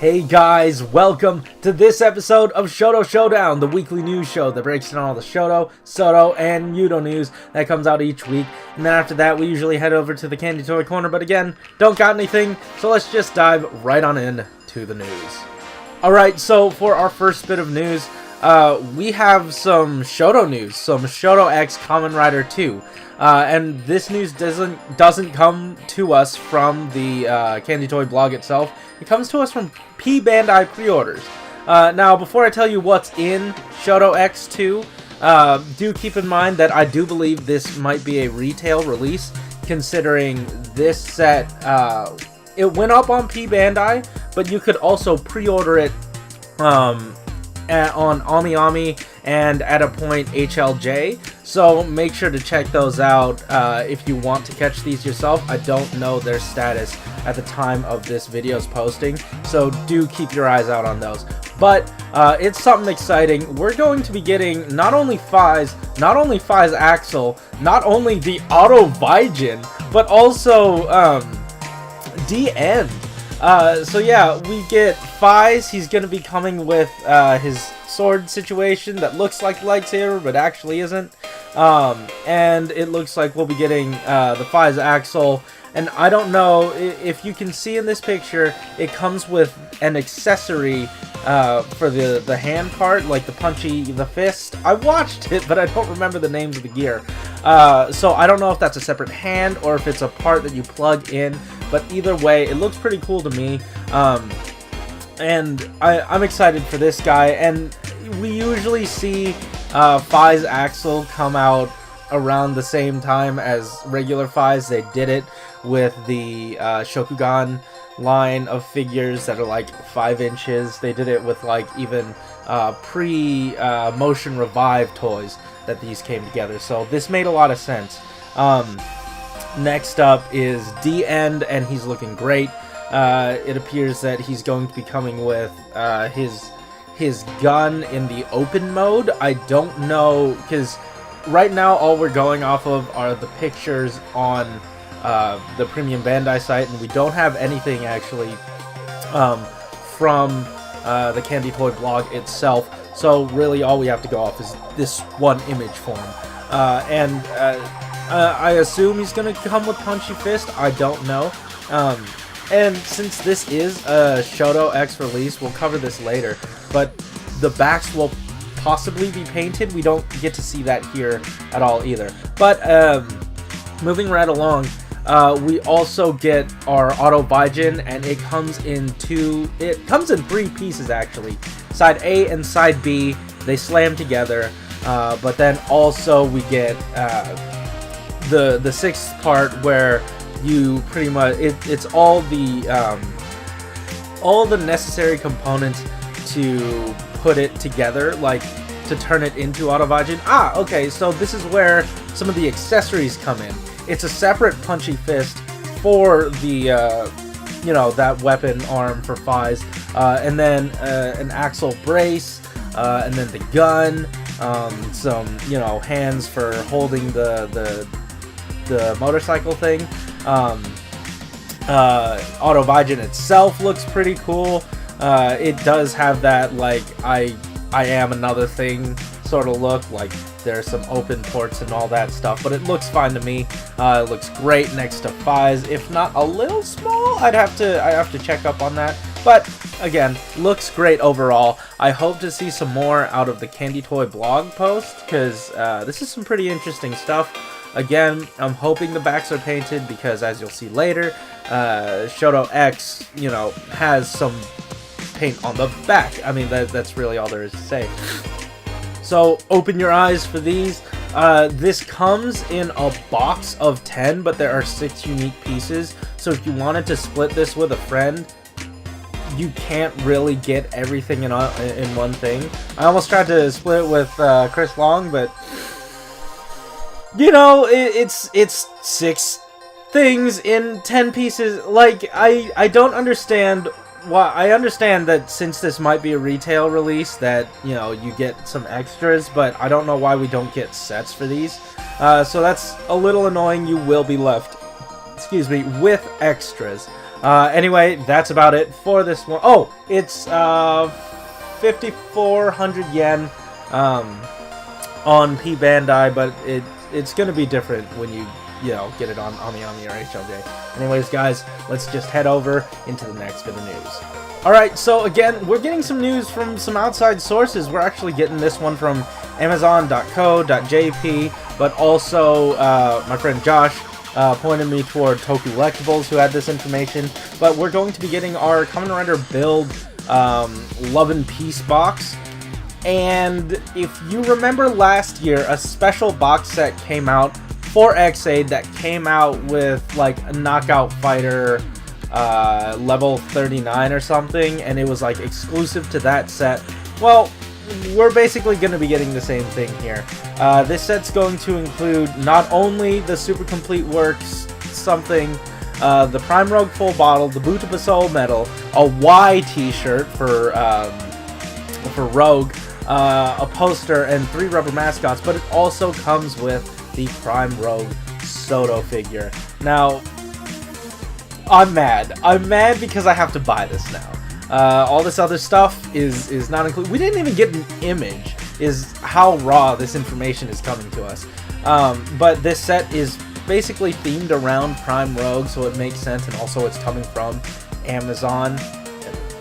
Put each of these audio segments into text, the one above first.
Hey guys, welcome to this episode of SHODO Showdown, the weekly news show that breaks down all the Shodo, SHODO, and Yudo news that comes out each week. And then after that, we usually head over to the Candy Toy Corner, but again, don't got anything, so let's just dive right on in to the news. Alright, so for our first bit of news, we have some Shodo news, some SHODO-X Kamen Rider 2. And this news doesn't come to us from the Candy Toy blog itself. It comes to us from P Bandai pre-orders. Now, before I tell you what's in SHODO-X 2, do keep in mind that I do believe this might be a retail release, considering this set, it went up on P Bandai, but you could also pre-order it on AmiAmi and at a point HLJ, so make sure to check those out if you want to catch these yourself. I don't know their status at the time of this video's posting, so do keep your eyes out on those. But it's something exciting. We're going to be getting not only Fi's Axel, not only the Auto Vijin, but also D-End. So yeah, we get Fi's. He's going to be coming with his sword situation that looks like the lightsaber, but actually isn't. And it looks like we'll be getting the Fi's Axel. And I don't know if you can see in this picture, it comes with an accessory for the hand part, like the fist. I watched it, but I don't remember the names of the gear. So I don't know if that's a separate hand or if it's a part that you plug in. But either way, it looks pretty cool to me. And I'm excited for this guy. And we usually see Fi's Axel come out around the same time as regular Fi's. They did it with the Shokugan line of figures that are like 5 inches. They did it with like even pre-motion revive toys that these came together. So this made a lot of sense. Next up is D-End, and he's looking great. It appears that he's going to be coming with his gun in the open mode. I don't know, because right now all we're going off of are the pictures on the Premium Bandai site, and we don't have anything actually from the Candy Toy blog itself. So really all we have to go off is this one image form. I assume he's going to come with Punchy Fist. I don't know. And since this is a SHODO-X release, we'll cover this later. But the backs will possibly be painted. We don't get to see that here at all either. But moving right along, we also get our Auto Vijin, and it comes in 3 pieces actually. Side A and Side B, they slam together. But then also we get the 6th part where you pretty much it's all the necessary components to put it together, like to turn it into Auto Vijin. Okay, so this is where some of the accessories come in. It's a separate Punchy Fist for the that weapon arm for Fi's, and then an Axle brace, and then the gun, some hands for holding the motorcycle thing. Auto Vijin itself looks pretty cool. It does have that like I am another thing sort of look, like there's some open ports and all that stuff, but it looks fine to me. It looks great next to Fi's, if not a little small. I have to check up on that, but again, looks great overall. I hope to see some more out of the Candy Toy blog post, because this is some pretty interesting stuff. Again, I'm hoping the backs are painted, because as you'll see later, SHODO-X, has some paint on the back. I mean, that's really all there is to say. So, open your eyes for these. This comes in a box of 10, but there are 6 unique pieces. So if you wanted to split this with a friend, you can't really get everything in one thing. I almost tried to split it with Chris Long, but it's 6 things in 10 pieces. Like, I don't understand why. I understand that since this might be a retail release that, you get some extras, but I don't know why we don't get sets for these. So that's a little annoying. You will be left, with extras. Anyway, that's about it for this one. Oh, it's 5,400 yen on P Bandai, but it's gonna be different when you get it on the Ami or HLJ. Anyways, guys, let's just head over into the next bit of news. Alright, so again, we're getting some news from some outside sources. We're actually getting this one from Amazon.co.jp, but also my friend Josh pointed me toward Toku Collectibles, who had this information. But we're going to be getting our Kamen Rider Build Love and Peace box. And if you remember last year, a special box set came out for X-Aid that came out with like a Knockout Fighter level 39 or something, and it was like exclusive to that set. Well, we're basically going to be getting the same thing here. This set's going to include not only the Super Complete Works something, the Prime Rogue Full Bottle, the Buta Soul Medal, a Y t-shirt for Rogue, a poster, and 3 rubber mascots, but it also comes with the Prime Rogue SHODO figure. Now, I'm mad. I'm mad because I have to buy this now. All this other stuff is not included. We didn't even get an image, is how raw this information is coming to us. But this set is basically themed around Prime Rogue, so it makes sense, and also it's coming from Amazon.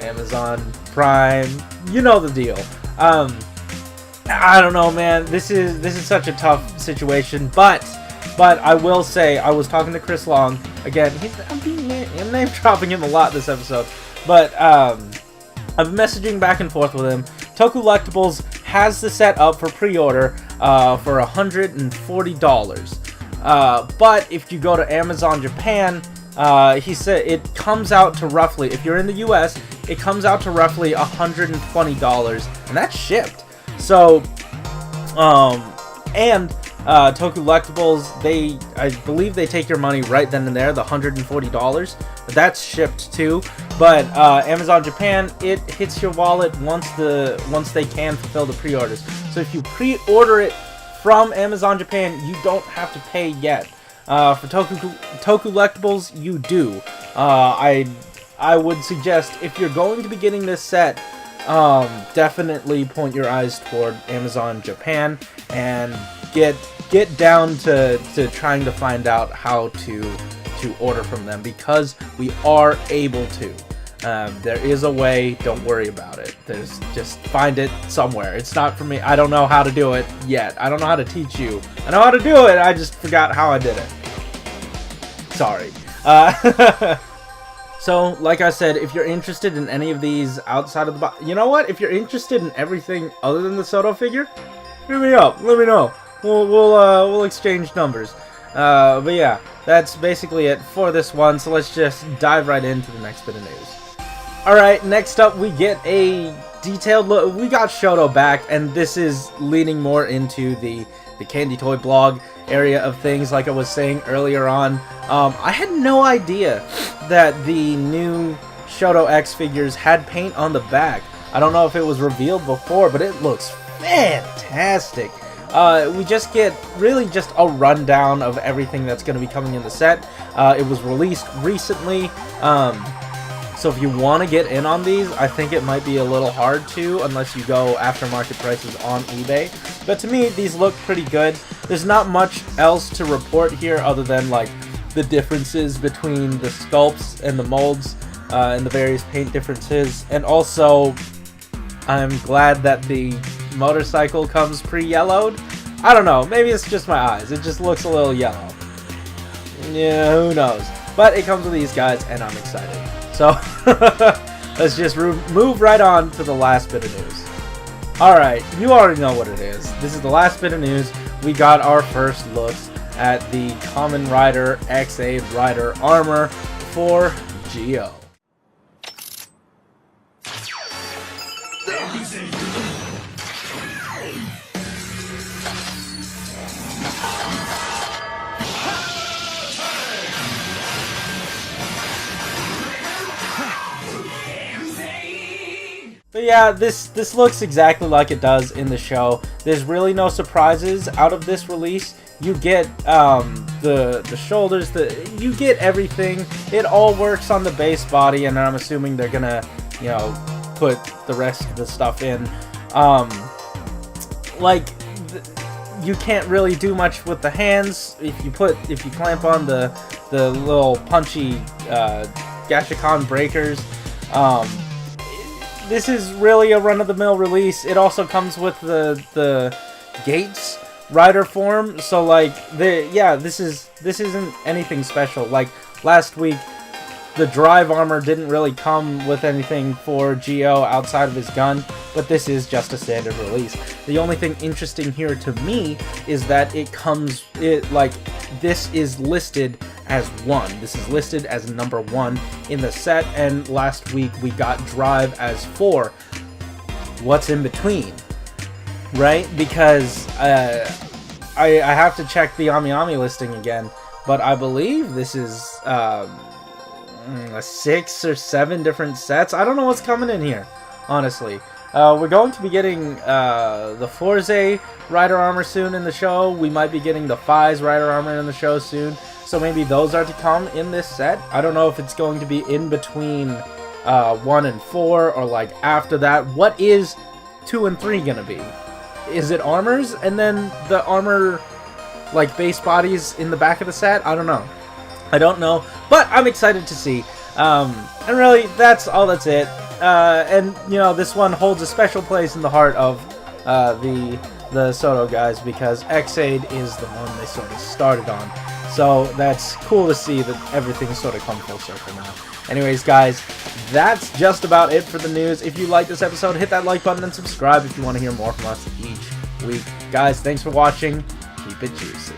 Amazon Prime, you know the deal. I don't know, man. This is such a tough situation, but I will say, I was talking to Chris Long again. I'm name dropping him a lot this episode, but I've been messaging back and forth with him. Toku Collectibles has the set up for pre-order for $140. But if you go to Amazon Japan, he said it comes out to roughly, if you're in the US, it comes out to roughly $120, and that's shipped. So, and Toku Collectibles, I believe they take your money right then and there, the $140. That's shipped too. But Amazon Japan, it hits your wallet once they can fulfill the pre-orders. So if you pre-order it from Amazon Japan, you don't have to pay yet. For Toku Collectibles, you do. I would suggest, if you're going to be getting this set, definitely point your eyes toward Amazon Japan and get down to trying to find out how to order from them, because we are able to. There is a way. Don't worry about it. Just find it somewhere. It's not for me. I don't know how to do it yet. I don't know how to teach you. I know how to do it. I just forgot how I did it. Sorry. So, like I said, if you're interested in any of these outside of the box, you know what? If you're interested in everything other than the SHODO figure, hit me up. Let me know. We'll exchange numbers. But yeah, that's basically it for this one. So let's just dive right into the next bit of news. All right, next up we get a detailed look. We got SHODO back, and this is leaning more into the Candy Toy blog area of things. Like I was saying earlier on, I had no idea that the new SHODO-X figures had paint on the back. I don't know if it was revealed before, but it looks fantastic. We just get really just a rundown of everything that's going to be coming in the set. It was released recently, so if you want to get in on these, I think it might be a little hard to, unless you go aftermarket prices on eBay. But to me, these look pretty good. There's not much else to report here other than like the differences between the sculpts and the molds, and the various paint differences. And also, I'm glad that the motorcycle comes pre-yellowed. I don't know, maybe it's just my eyes. It just looks a little yellow. Yeah, who knows? But it comes with these guys, and I'm excited. So, let's just move right on to the last bit of news. Alright, you already know what it is. This is the last bit of news. We got our first looks at the Kamen Rider X-Aid Rider armor for Geo. But yeah, this looks exactly like it does in the show. There's really no surprises out of this release. You get the shoulders, you get everything. It all works on the base body, and I'm assuming they're gonna, you know, put the rest of the stuff in. You can't really do much with the hands. If you clamp on the little punchy Gashikon breakers. This is really a run-of-the-mill release. It also comes with the Gates rider form, so like this isn't anything special. Like last week, the drive armor didn't really come with anything for Geo outside of his gun, but this is just a standard release. The only thing interesting here to me is that this is listed as 1. This is listed as number 1 in the set, and last week we got drive as 4. What's in between? Right? Because I have to check the AmiAmi listing again, but I believe this is 6 or 7 different sets. I don't know what's coming in here, honestly. We're going to be getting the Forze rider armor soon in the show. We might be getting the Fize rider armor in the show soon. So maybe those are to come in this set. I don't know if it's going to be in between 1 and 4 or like after that. What is 2 and 3 gonna be? Is it armors and then the armor like base bodies in the back of the set? I don't know. But I'm excited to see. And really, that's it. And you know, this one holds a special place in the heart of the SHODO guys, because X-Aid is the one they sort of started on. So that's cool to see that everything's sort of come full circle now. Anyways, guys, that's just about it for the news. If you like this episode, hit that like button and subscribe if you want to hear more from us each week. Guys, thanks for watching. Keep it juicy.